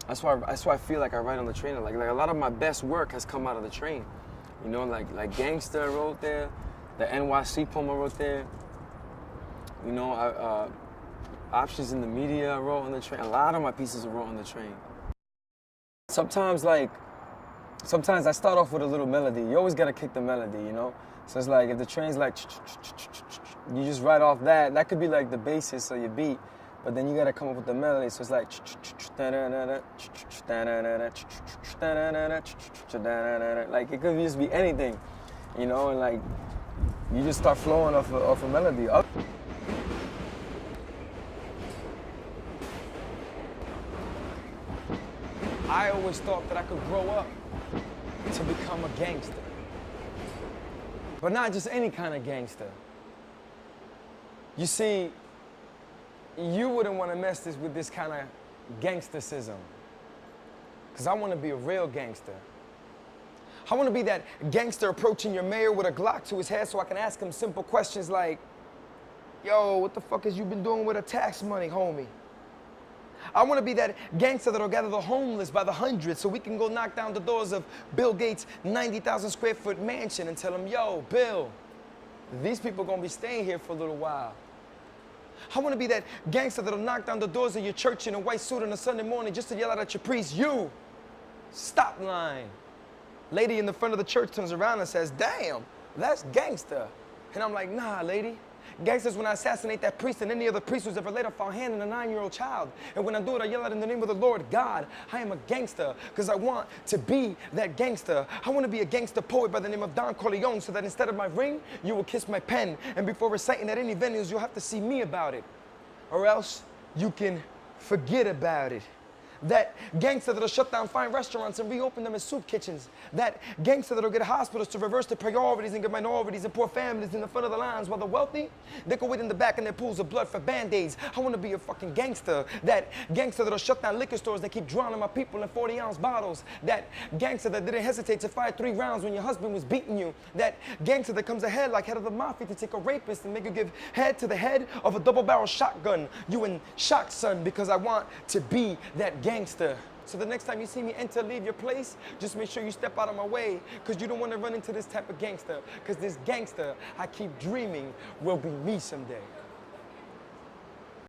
That's why I feel like I write on the train. Like a lot of my best work has come out of the train. You know, like Gangster I wrote there, the NYC poem I wrote there. You know, Options in the Media I wrote on the train. A lot of my pieces I wrote on the train. Sometimes I start off with a little melody. You always gotta kick the melody, you know? So it's like, if the train's like, you just write off that. That could be like the basis of your beat, but then you gotta come up with the melody. So it's like, like it could just be anything, you know? And like, you just start flowing off a melody. I always thought that I could grow up to become a gangster. But not just any kind of gangster. You see, you wouldn't want to mess with this kind of gangstercism. Because I want to be a real gangster. I want to be that gangster approaching your mayor with a Glock to his head so I can ask him simple questions like, yo, what the fuck has you been doing with the tax money, homie? I want to be that gangster that'll gather the homeless by the hundreds so we can go knock down the doors of Bill Gates' 90,000 square foot mansion and tell him, yo, Bill, these people are going to be staying here for a little while. I want to be that gangster that'll knock down the doors of your church in a white suit on a Sunday morning just to yell out at your priest, you, stop lying. Lady in the front of the church turns around and says, damn, that's gangster. And I'm like, nah, lady. Gangsters when I assassinate that priest and any other priest who's ever laid a foul hand on a 9-year-old child. And when I do it, I yell out in the name of the Lord God, I am a gangster because I want to be that gangster. I want to be a gangster poet by the name of Don Corleone so that instead of my ring, you will kiss my pen. And before reciting at any venues, you'll have to see me about it. Or else you can forget about it. That gangster that'll shut down fine restaurants and reopen them as soup kitchens. That gangster that'll get hospitals to reverse the priorities and get minorities and poor families in the front of the lines while the wealthy, they go wait in the back in their pools of blood for Band-Aids. I want to be a fucking gangster. That gangster that'll shut down liquor stores that keep drowning my people in 40-ounce bottles. That gangster that didn't hesitate to fire 3 rounds when your husband was beating you. That gangster that comes ahead like head of the mafia to take a rapist and make you give head to the head of a double-barrel shotgun. You in shock, son, because I want to be that gangster. So the next time you see me enter, leave your place, just make sure you step out of my way, because you don't want to run into this type of gangster, because this gangster I keep dreaming will be me someday.